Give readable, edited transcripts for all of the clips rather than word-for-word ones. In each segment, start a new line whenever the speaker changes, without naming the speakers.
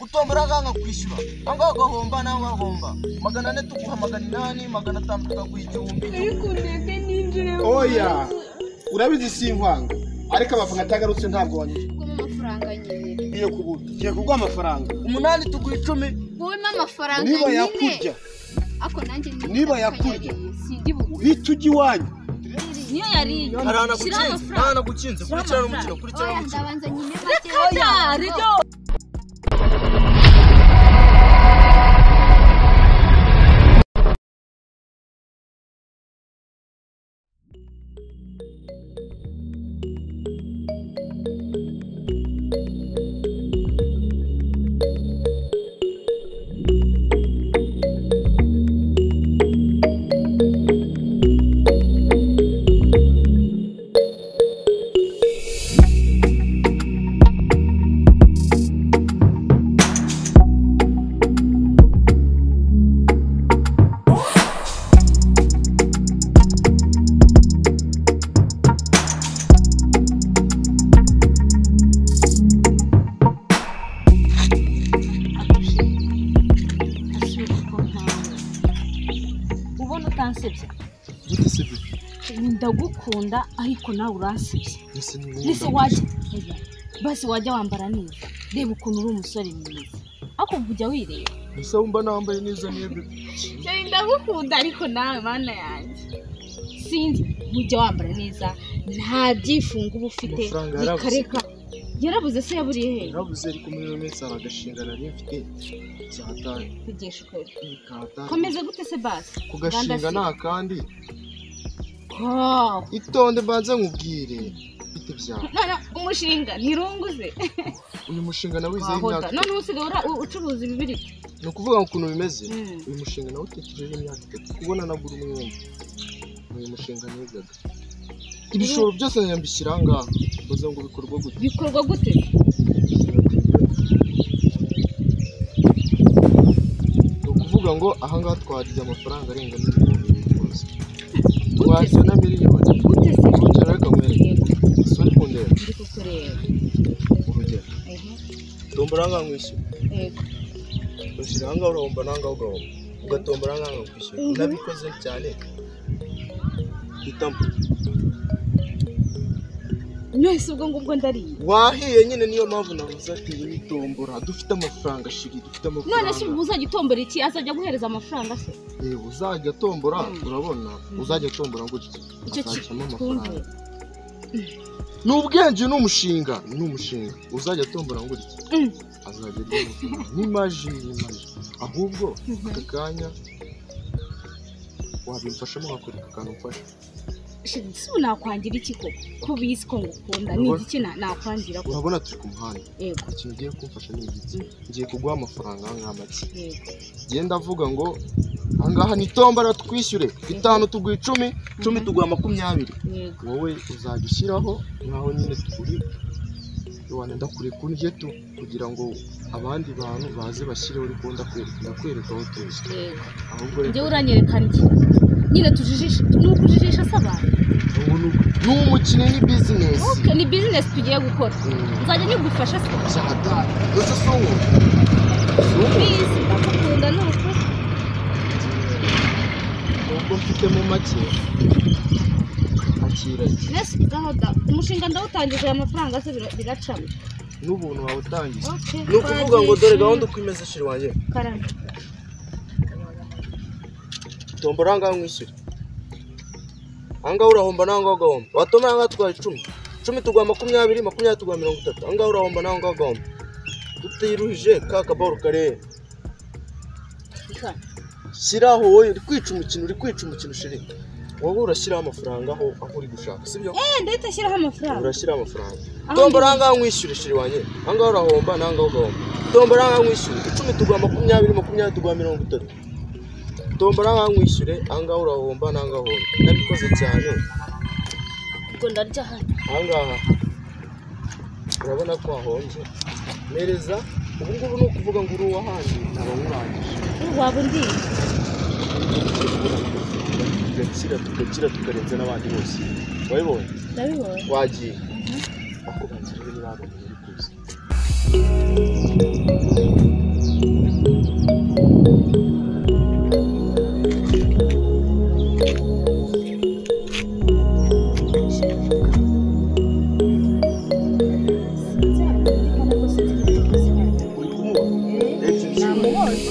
utombora nganga kwishyura anga agahomba nawe agahomba 400 tuguha 800 500 tukaguha igihumbi
ariko ndeke ninjire
oya urabizi sinkwanga ariko amafaranga atagarutse ntabwo wanyuze
amafaranga nyine
iyo kubuta kiye kugwa amafaranga
8 tuguha 10
wowe amafaranga
niba yakurya
ako nanjye
niba yakurya
sindi bu
uhita ujya iwanyu
niyo yari
arana gukinze kurikirana umukino kurikirana umukino
ndabanza nyine oya ryo ndagukunda ariko nawe uransibye nise waje basi wajya wambara neza reba ukuntu uri umusore mwiza ako kujya wireba
nise umba nambaye neza niye
ndagukunda ariko nawe mana yanjye sinzi kujya wambara neza nta byifungo uba ufite bikareka yarabuze se yaburiye he
yarabuze ariko muri mesa agashinga nari mfite cyataye
kugesha ukuri komeze gute se basi
kugashinga nta kandi itonde mbanze nkubwire bite byawe
nana umushinga ntirunguze
uyu mushinga nawe wize imyaka
none usigaye ucuruza ibibiri
no kuvuga ukuntu bimeze uyu mushinga nawe utekereje imyaka 3 kubona nagura umwenda uyu mushinga nigaga ibishoro byose nyambishyira ngaha boze ngo bikorwa gute no kuvuga ngo aha ngaha twarije amafaranga arenga n'ibihumbi twarije na miliyoni
gute se
cyara kamere sori kundera
ndi kukureba
urugero tombora nganga nkwishyura
yego
ushyira hanga urahomba nanga ugahomba ugatombora nganga nkwishyura nabikoze cyane itambo
Mwese ubwo ngubwo ndariye
wahiye nyine niyo mpamvu navuze ati witombora dufite amafaranga shiri dufite amafaranga
none se uzajya utombora iki azajya guhereza amafaranga se
uzajya atombora urabona uzajya atombora ngo
icyo twumve
n'ubwenge n'umushinga uzajya atombora ngo azajya n'imaji ahubwo akakanya wabimfashamo hakora akantu mfasha
sibu nakwangira iki koko kubizi ko ngukunda ni iki nakwangira ko
urabona turi ku muhanda
yego
ikintu giye kumfasha ni igiki ngiye kuguha amafaranga nk'amaki
yego
genda avuga ngo angaha ni tombora twishyure 5 tuguha 10 tuguha 20 wowe uzajya ushyiraho naho nyine turi Yohana ndakure kunje tu kugira ngo abandi bantu baze bashyireho uri kunda kwereka aho tuzi
ahubwo nje uranyerekana iki nyine tujijisha nukujijisha sabana
n'umukino ni business
okay ni business tugiye gukora nzajya nyigufasha se
cyada gusa songo
please ndakukunda nuko
ubwo mfite mu make akira
nese gahoda umushinga ndawutangije amafaranga se biracamo
n'ubuntu wawutangije
okay
no kuvuga ngo dore gahunda uko imeze shiri wanje
karame
tombora nganga nkwishyure anga urahomba nanga ugahomba watoma anga twari 10 tugwa 20 tugwa 30 anga urahomba nanga ugahomba tutiruhije kaka baro kare shiraho wowe uri kwica umukino shiri wowe urashyira amafaranga aho uri gushaka sibyo
ndahita shyiraho amafaranga
urashyira amafaranga tombora anga nkwishyure shiri wanye anga urahomba nanga ugahomba tombora anga nkwishyure 10 tugwa 20 tugwa 30 tombora anga nkwishyure anga urahomba nanga homba nabikoze cyane
ubwo ndarya hano
angaha urabona ko ahonje mereza ubu ngubu no kuvuga ngo uri wahandi abawurangije
waba ndi
tugakira tukarenza n'abandi bose wabibonye
ndabibonye
wagiye ako banzira ni babonye uri kuza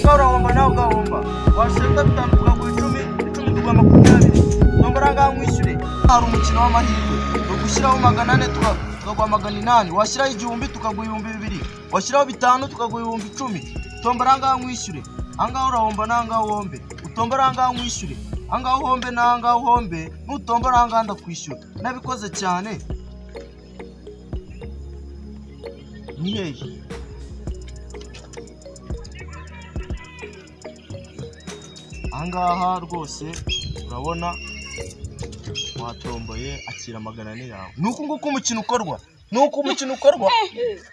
Ugahomba nawe ugahomba washinga bitanu tukaguha 10 tuguha 20 tombora ngaho mwishyure hari umukino w'amahirwe no gushyiraho 400 tukaguha 800 washyiraho 1000 tukaguha 2000 washyiraho 5 tukaguha 1010 tombora ngaho mwishyure angaho urahomba nangaho uhombe utombora ngaho mwishyure angaho uhombe nangaho uhombe nutombora ngaho ndakwishyura nabikoze cyane niyeyi angaha rwose urabona watomboye akira 400 yawe nuko nguko umukino ukorwa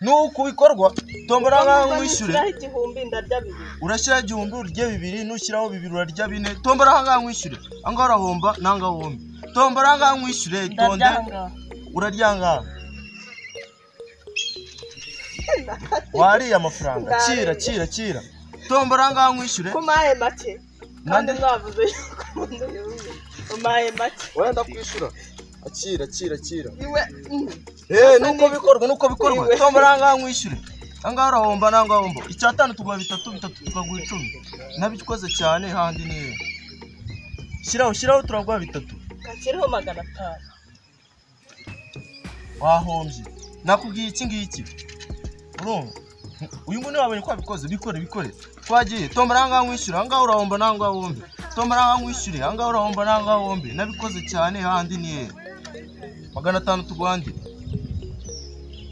nuko bikorwa tombora ngaho mwishyure urashyira 1000 urye 2 nushyiraho 2 urarya 4 tombora ngaho mwishyure angaho urahomba nangaho uhombe tombora ngaho mwishyure itonde urarya ngaho wariye amafaranga kira tombora ngaho mwishyure
kumaye make kandi mwavuze yuko umaye make
wenda kwishyura akira
iwe
nuko bikorwa tombora ngaho mwishyure angaho urahomba nangaho uhomba icyatanu tuguha 3 tukaguha 10 nabikoze cyane handi niye shiraho turaguha 3
kakiriho 500
wahombye nakubwiye iki ngiki urumva uyu nguni wabonye ko abikoze bikore twagiye tombora ngaho mwishyura angaho urahomba nangaho uhombe tombora ngaho mwishyure angaho urahomba nangaho uhombe nabikoze cyane handi niye 500 tugwandi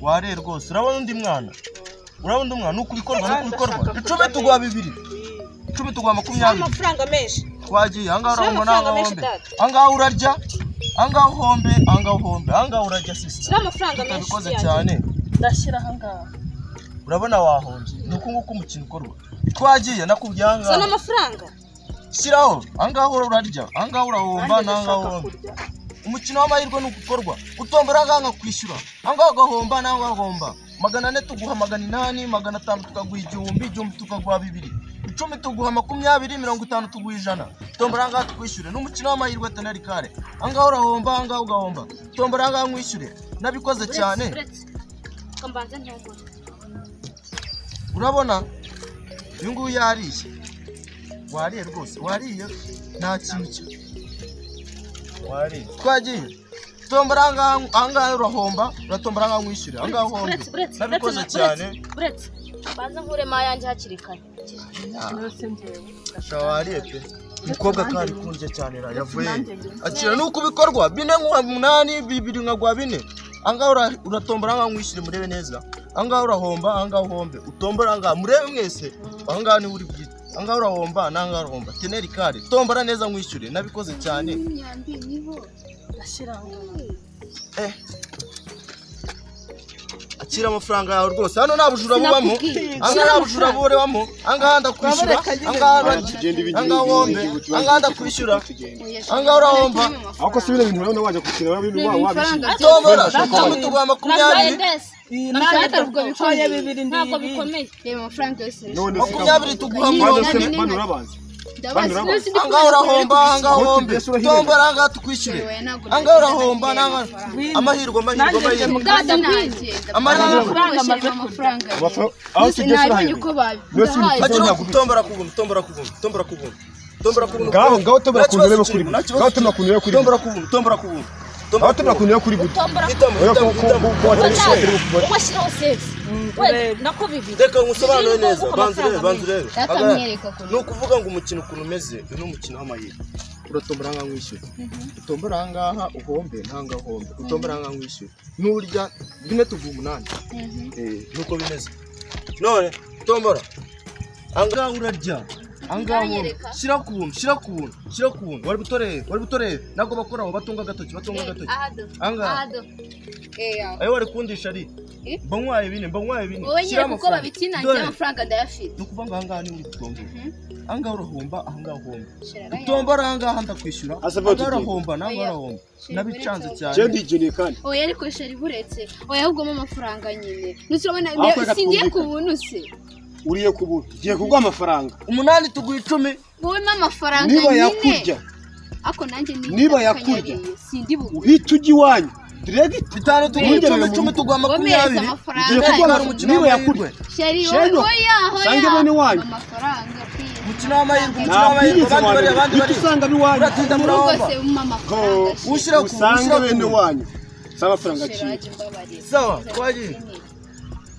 ware rwose urabona undi mwana nuko bikorwa 10 tuguha 2 10 tuguha 20
amafaranga menshi
twagiye angaho urahomba nangaho uhombe angaho urarya angaho uhombe angaho urarya sisi
amafaranga menshi
nabikoze cyane
ndashyira hangaha
urabona wahombye nuko nguko umukino ukorwa twagiye nakubwiye angaho
sana amafaranga
shyiraho angaho urarya angaho urahomba nangaho uhombe umukino w'amahirwe nuko ukorwa utombora ngaho kwishyura angaho ugahomba nangaho uhomba 400 tuguha 800 500 tukaguha 1000 tukaguha 2 10 tuguha 20 50 tuguha 100 tombora ngaho tukwishyure n'umukino w'amahirwe teneri kare angaho urahomba angaho ugahomba tombora ngaho mwishyure nabikoze cyane
kambanze ntogora
urabona uyu nguyu wariye rwose wariye nta kintu cyo wariye twagiye tombora ngaho urahomba uratombora ngaho mwishyure angaho uhombe nabikoze cyane
banza nkure mayanjye hakiri kare
wariye pe umukobwa kari kunje cyane yavuye akira nuko bikorwa 4 2 nkagwa 4 angaho uratombora ngaho mwishyure murebe neza angaho urahomba angaho uhombe utombora ngaho murebe mwese angaho ni uri bwite angaho urahomba nangaho urahomba teneri kare tombora neza mwishyure nabikoze cyane akira amafaranga yawe rwose hano nta bujura bubamo angaho nta bujura burebamo angaho ndakwishyura angaho uhombe angaho ndakwishyura angaho urahomba
ako si ibintu urabona waje gukina wabishyize
tombora tuguha 20
ntabwo bikomeye reba amafaranga yose
20 tuguha
20 bano urabazi
angaho urahomba angaho uhombe tombora angaho tukwishyure angaho urahomba nangaho amahirwe
aho tugeze urahaye
tombora kubuntu
ngaho tombora kuntu rebe kuri ngaho tombora kuntu rebe kuri
tombora kubuntu
aho tombora kuntu rebe kuri guti
washyiraho save nako bibiri
reka ngusobanure neza banzurebe ni ukuvuga ngo umukino ukuntu umeze ni umukino w'amahirwe uratombora ngaho mwishyure utombora ngaha uhombe nangaho uhombe utombora ngaho mwishyure n'urya 4 tuguha 8 nuko bimeze none tombora angaho urarya angaho shira kubuntu wari butoreye nago bakoraho batunga agatoki angaho ayo wari kundisha ari mbanywaye 4
oye kuko babikina njye amafaranga ndayafite
nukuvuga angaho ni uri gutombora angaho urahomba angaho uhomba utombora angaho ndakwishyura angaho urahomba nangaho urahomba nabicanze cyane
je ndijeniye kandi
oya ariko sheri buretse oya ahubwo mu amafaranga nyine nusubona singiye kubuntu se
uriye kubura giye kugwa amafaranga
8 tuguha 10
wowe n'amafaranga
niba
nyine
yakurya
ako nanjye
niba yakurya
sindi bu
uhita ujya iwanyu direct
5 tuguha 10 tuguha 20
giye kugwa niba yakurya
sheri
Sheri,
oya
sange bene wanyu
amafaranga
mukino w'amahirwe abandi bari
usanga biwanyu
uratinda murahomba
rwose amafaranga
ushyira ku
usanga bene wanyu amafaranga ki
sawa twagiye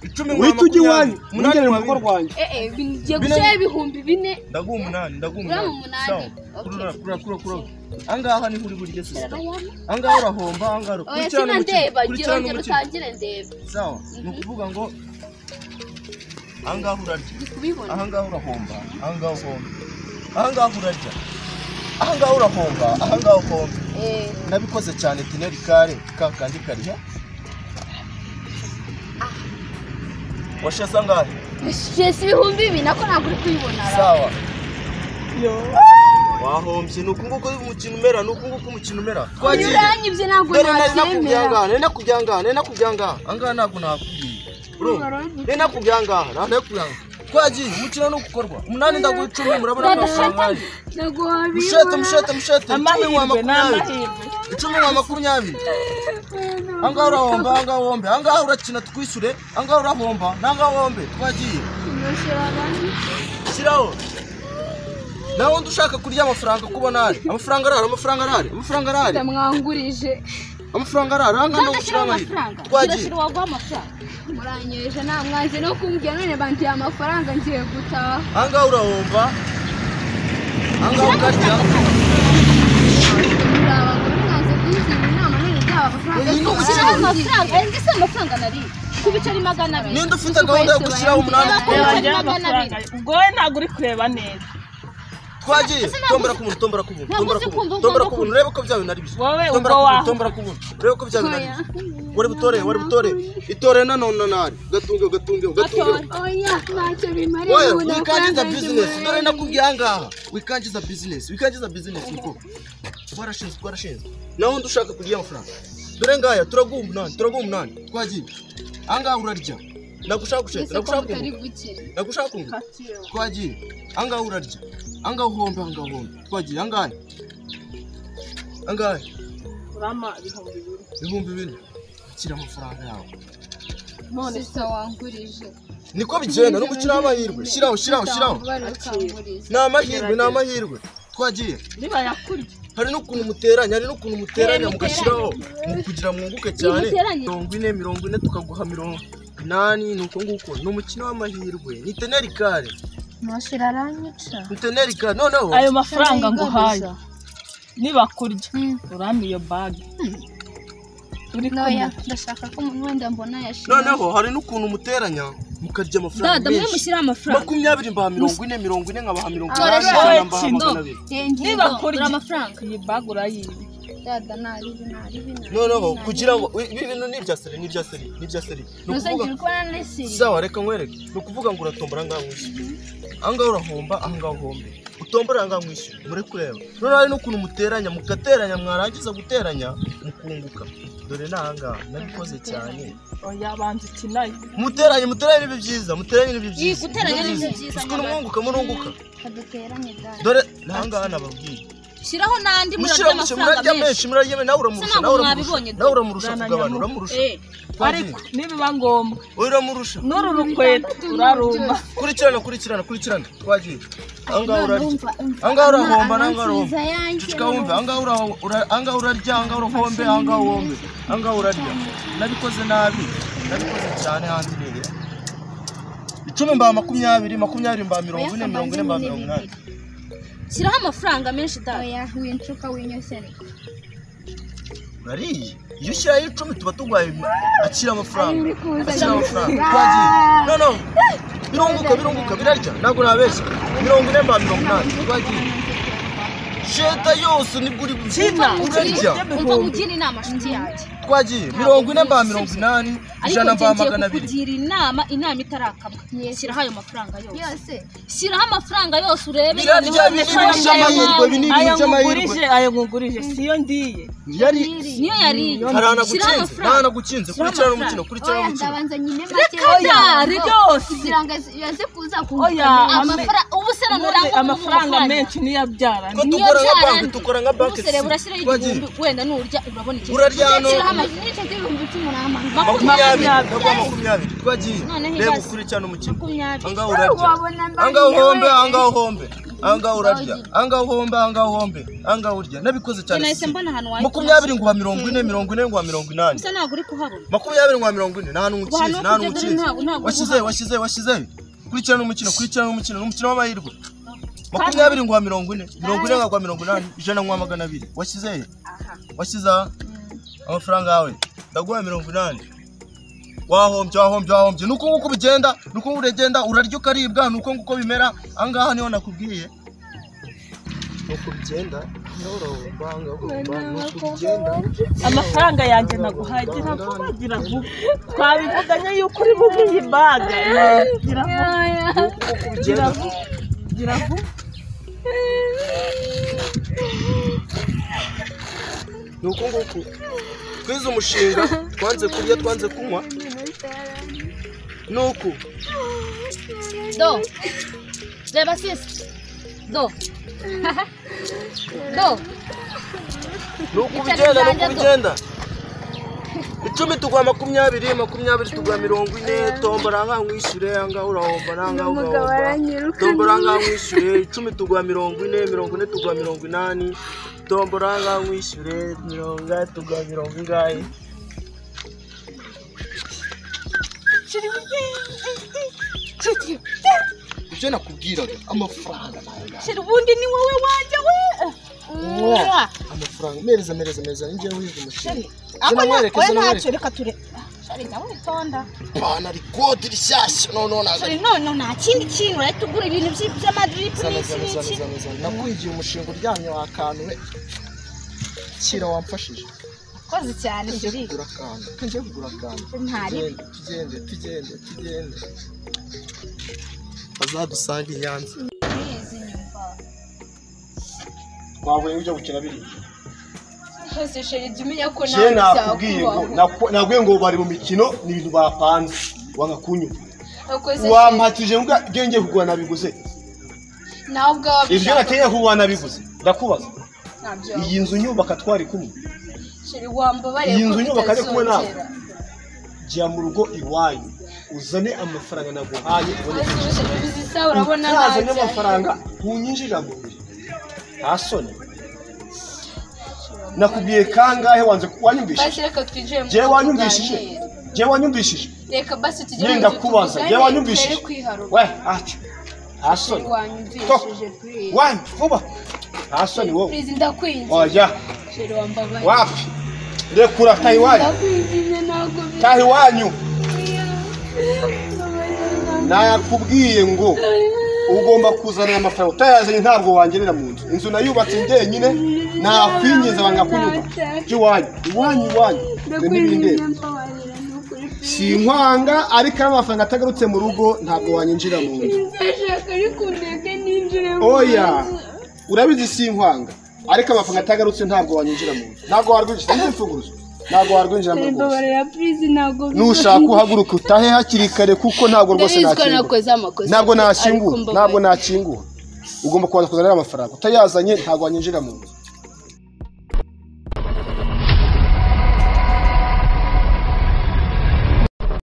10
uhita ujya iwanyu mungere mu rugo rwanjye
bigiye gushyira ibihumbi 4
ndaguha 8
sawa
kura angaha ni buri gihe sista angaha urahomba angaha
kurikirana ndeba utangire ndebe
sawa ni ukuvuga ngo angaha urarya ahangaha urahomba ahangaha uhomba ahangaha urarya ahangaha urahomba ahangaha uhomba nabikoze cyane tineri kare kakandi kariha washasa ngahe
shesi ibihumbi 2 nako ntabwo uri kubibona
sawa wahombye nuko nguko umukino umera twagiye
uranyibye ntabwo nabyemera
nari nakubyanga angaha ntabwo nakubwiye bro nari nakubyanga twagiye umukino no gukorwa 8 ndaguha 10 murabona amafaranga mushete
amahirwe n'amahirwe
10 angaha urahomba angaha uhombe angaha urakina twishyure angaha urahomba nangaha uhombe twagiye shyiraho nawe ndushaka kurya amafaranga kubona ari amafaranga arare
ndamwangurije
amafaranga arare angaha no gushyira twagiye
muranyeje nta mwanzi no kumbwira none bandiye amafaranga ngiye gutaha
angaha urahomba angaha ukarya
amafaranga nari kubicari 200
ninde ufite gahunda yo gushyiraho 8
ubwo we ntabwo uri kureba neza
twagiye tombora ku buntu urebe ko byawe nari bishye tombora ku buntu urebe ko byawe nari bishye wari butore itore nanone nari gatunge
oya ntacyo bimariye
oya wikangiza business dore nakubwiye angaha wikangiza business uko twarashinze naho ndushaka kurya amafaranga dore ngaya turaguha 8 twagiye angaha urarya nagushaka kumva twagiye angaha urarya angaha uhombe twagiye angaha
urama
2,000 kira amafaranga yawe
none se wangurije
niko bigenda no gukira amahirwe shiraho ni amahirwe twagiye
niba yakurya
hari n'ukuntu muteranya mugashiraho kugira mwunguke cyane 40 tukaguha 80 nuko nguko no mukino w'amahirwe ni teneri kare
Mwashira aranyica
teneri kare noneho
ayo mafaranga nguhaye niba kurya urami iyo bag uri
noya ndashaka ko umuntu wenda mbona yashira
noneho hari n'ukuntu muteranya mukarya amafaranga
dada mwe mushyira amafaranga
20 mba 40 nkabaha 50
niba kurya amafaranga iyi bag urayizi
dada nari
noneho kugira ngo ibintu nibya seri sawa reka nkwereke no kuvuga ngo uratombora ngaho mwishyure angaho urahomba angaho uhombe utombora angaho mwishyure muri kureba none hari n'ukuntu muteranya mugateranya mwarangiza guteranya mukunguka dore nanga nabikoze cyane
oya banze kinaye
muteranye nibi byiza guteranya nibi byiza uko murunguka
kaduteranye dada
dore nanga nababwiye
shiraho nandi murarya
menshi nawe uramurusha kugabana uramurusha
ariko nibiba ngombwa
uramurusha
nuru rukweta urarumba
kurikirana twagiye angaho urahomba nangaho urahomba tukawumva angaho urarya angaho urahombe angaho uhombe angaho urarya nabikoze nabi nabikoze cyane handi nire 10 mba 20 mba 40 mba 80
shiraho amafaranga menshi dada oya wincuka winyosene
bari iyo ushyiraho 10 tuba tugwaye akira amafaranga twagiye no birunguka birarya ntabwo nabeshya 40 mba 80 twagiye sheta yose nibwo uri
Kina.
urarya
umva mugira inama nshuti yanjye
twagiye 40 mba 80 ijana mba 200
kugira inama itarakama shyiraho ayo mafaranga yose shyiraho amafaranga yose urebe
ayo ngugurije siyo ndiye
niyo yari
harana gucinze nana gucinze kurikira umukino
ndabanza nyine
ryose
kugira ngo yaze kuza
amafaranga ubu se
amafaranga menshi niyo abyara
tukora nka bank
urashyiraho igihumbi wenda nurya urabona iki
uraryano
makumyabiri
twagiye reba ukurikirana umukino angaho urarya angaho hombe angaho hombe angaho urarya angaho hombe angaho hombe angaho urya nabikoze cyane 20 nguha 40 nguha 80
gusa ntabwo uri kuhabona
20 nguha 40 nta n'umukinzi nta n'umukinzi washyize kurikirana umukino n'umukino w'amahirwe 20 nguha 40 ngaha 80 ijana nguha 200 washyize amafaranga yawe ndaguha 80 wahombye nuko nguko bigenda nuko uragenda urarya ukaribwa nuko nguko bimera angaha niho nakubwiye nuko bigenda
amafaranga yanjye naguhaye gira vuba twabivuganye yuko uri mu iyi baga gira vuba
nuko nguko twize umushinga twanze kurya twanze kunywa nuko
do reba sisi do
nuko bigenda 10 tugwa 20 tugwa 40 tombora nka nkwishyure anga urahomba nanga ugahomba tombora nka nkwishyure 10 tugwa 40 tugwa 80 tombora nka nkwishyure 40 tugwa 40 ibyo nakubwiraga amafaranga
shira ubundi ni wowe wajya we
amafaranga mereza njye wize umushinga
ako ntacyo reka ture shari ndawe tonda
bana rikodi rishyashya
shari nta kindi kintu urahita ugura ibintu by'amadrip n'iki
nakwigiye umushinga uryamye wakantu we kira wamfashije
koze cyane shari
tujye kugura akantu
ntari
tugende azadusanga i Nyanza
twavuye ujya gukina biri
hose shari jumenya ko
nakubwiye ngo bari mu mikino ni ibintu bapanze wanga kunyuma wampatije ngo genge kugura nabiguze
nabwo
ibyo nateye kugura nabiguze ndakubaza iyi nzu nyubaka twari kumwe
shari wambabare
iyi nzu nyubaka ari kumwe nawe jya mu rugo iwanyu uzane amafaranga naguhaye
urabona
nazanye amafaranga ntunyinjira mu biri ntasoni nakubwiye kangahe wanze wanyumvishije je wanyumvishije
reka basi tujye
nenda kubaza je wanyumvishije we acha ntasoni
wanyumvishije
we vuba ntasoni wowe
please ndakwinze
oya
sheri wambabaye
wapi rekura tahi wanyu nakubwiye ngo ugomba kuzana amafaranga utayazanye ntabwo wangerera mu nzu inzu nayubatse njyenyine nakwinjiza bangakunyuka iwanyu n'ibindi sinkwanga ariko amafaranga atagarutse mu rugo ntabwo wanyinjira mu nzu oya urabizi sinkwanga ariko amafaranga atagarutse ntabwo wanyinjira mu nzu ntabwo warwinjira n'imfunguzo ntabwo warwinjira mu rugo nushaka uhaguruka utahe hakiri kare kuko ntabwo rwose ntabwo nakingura ugomba kubanza kuzana amafaranga utayazanye ntabwo wanyinjira mu nzu